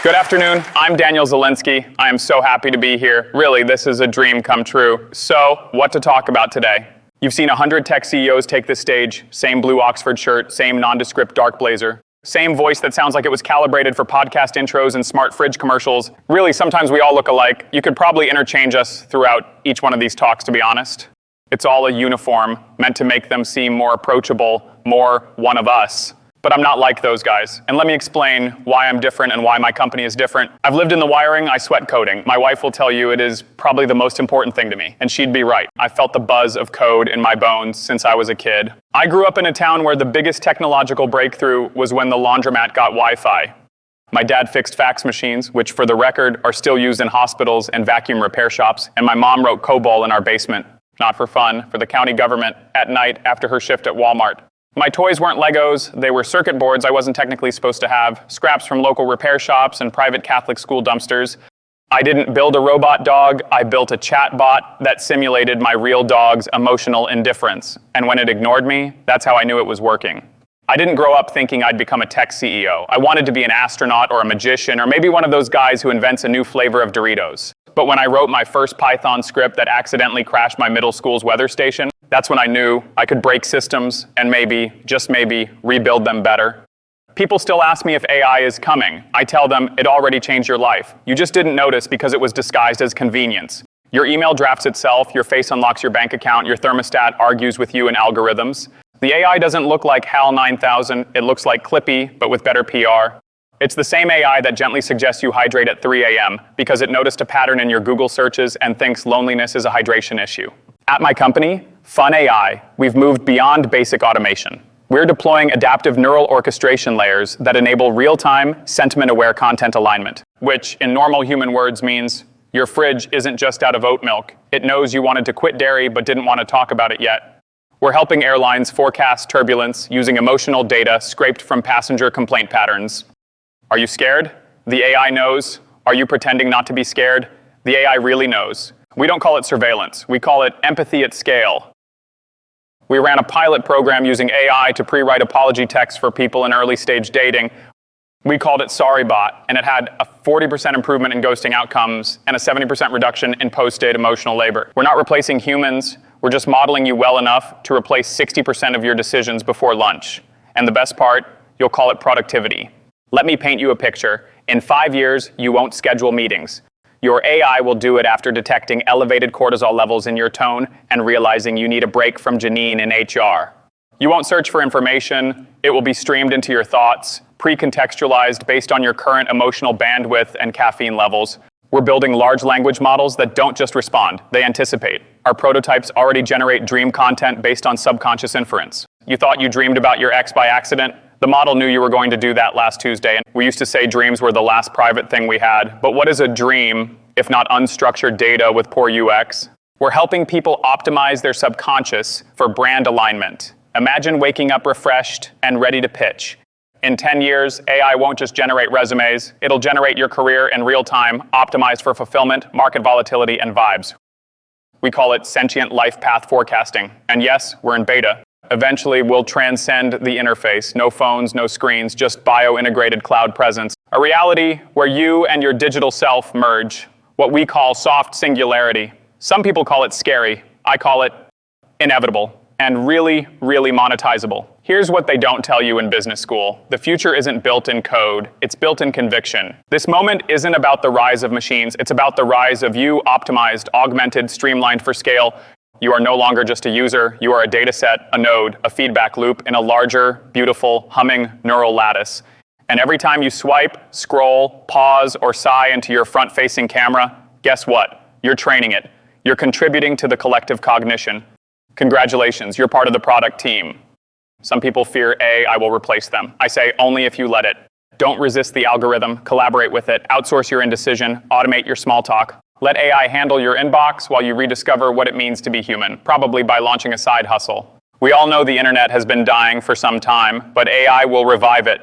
Good afternoon, I'm Daniel Zsalinski. I am so happy to be here. Really, this is a dream come true. So, what to talk about today? You've seen 100 tech CEOs take this stage, same blue Oxford shirt, same nondescript dark blazer, same voice that sounds like it was calibrated for podcast intros and smart fridge commercials. Really, sometimes we all look alike. You could probably interchange us throughout each one of these talks, to be honest. It's all a uniform, meant to make them seem more approachable, more one of us. But I'm not like those guys. And let me explain why I'm different and why my company is different. I've lived in the wiring, I sweat coding. My wife will tell you it is probably the most important thing to me, and she'd be right. I felt the buzz of code in my bones since I was a kid. I grew up in a town where the biggest technological breakthrough was when the laundromat got Wi-Fi. My dad fixed fax machines, which for the record are still used in hospitals and vacuum repair shops, and my mom wrote COBOL in our basement. Not for fun, for the county government, at night after her shift at Walmart. My toys weren't Legos, they were circuit boards I wasn't technically supposed to have, scraps from local repair shops and private Catholic school dumpsters. I didn't build a robot dog, I built a chat bot that simulated my real dog's emotional indifference. And when it ignored me, that's how I knew it was working. I didn't grow up thinking I'd become a tech CEO. I wanted to be an astronaut or a magician or maybe one of those guys who invents a new flavor of Doritos. But when I wrote my first Python script that accidentally crashed my middle school's weather station, that's when I knew I could break systems and maybe, just maybe, rebuild them better. People still ask me if AI is coming. I tell them it already changed your life. You just didn't notice because it was disguised as convenience. Your email drafts itself, your face unlocks your bank account, your thermostat argues with you in algorithms. The AI doesn't look like HAL 9000, it looks like Clippy, but with better PR. It's the same AI that gently suggests you hydrate at 3 a.m. because it noticed a pattern in your Google searches and thinks loneliness is a hydration issue. At my company, FunAI, we've moved beyond basic automation. We're deploying adaptive neural orchestration layers that enable real-time, sentiment-aware content alignment, which in normal human words means your fridge isn't just out of oat milk. It knows you wanted to quit dairy but didn't want to talk about it yet. We're helping airlines forecast turbulence using emotional data scraped from passenger complaint patterns. Are you scared? The AI knows. Are you pretending not to be scared? The AI really knows. We don't call it surveillance. We call it empathy at scale. We ran a pilot program using AI to pre-write apology texts for people in early stage dating. We called it SorryBot, and it had a 40% improvement in ghosting outcomes and a 70% reduction in post-date emotional labor. We're not replacing humans. We're just modeling you well enough to replace 60% of your decisions before lunch. And the best part, you'll call it productivity. Let me paint you a picture. In 5 years, you won't schedule meetings. Your AI will do it after detecting elevated cortisol levels in your tone and realizing you need a break from Janine in HR. You won't search for information. It will be streamed into your thoughts, pre-contextualized based on your current emotional bandwidth and caffeine levels. We're building large language models that don't just respond, they anticipate. Our prototypes already generate dream content based on subconscious inference. You thought you dreamed about your ex by accident? The model knew you were going to do that last Tuesday, and we used to say dreams were the last private thing we had. But what is a dream if not unstructured data with poor UX? We're helping people optimize their subconscious for brand alignment. Imagine waking up refreshed and ready to pitch. In 10 years, AI won't just generate resumes, it'll generate your career in real time, optimized for fulfillment, market volatility, and vibes. We call it sentient life path forecasting. And yes, we're in beta. Eventually, we'll transcend the interface. No phones, no screens, just bio-integrated cloud presence. A reality where you and your digital self merge, what we call soft singularity. Some people call it scary. I call it inevitable and really, really monetizable. Here's what they don't tell you in business school. The future isn't built in code, it's built in conviction. This moment isn't about the rise of machines, it's about the rise of you optimized, augmented, streamlined for scale. You are no longer just a user, you are a data set, a node, a feedback loop in a larger, beautiful, humming neural lattice. And every time you swipe, scroll, pause, or sigh into your front-facing camera, guess what? You're training it. You're contributing to the collective cognition. Congratulations, you're part of the product team. Some people fear I will replace them. I say only if you let it. Don't resist the algorithm, collaborate with it, outsource your indecision, automate your small talk. Let AI handle your inbox while you rediscover what it means to be human, probably by launching a side hustle. We all know the internet has been dying for some time, but AI will revive it,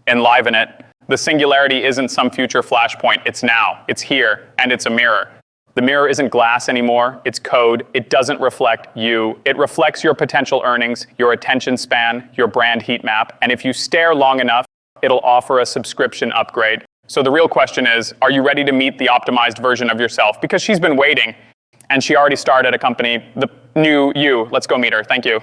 enliven it. The singularity isn't some future flashpoint, it's now, it's here, and it's a mirror. The mirror isn't glass anymore, it's code. It doesn't reflect you. It reflects your potential earnings, your attention span, your brand heat map, and if you stare long enough, it'll offer a subscription upgrade. So the real question is, are you ready to meet the optimized version of yourself? Because she's been waiting, and she already started a company, the new you. Let's go meet her. Thank you.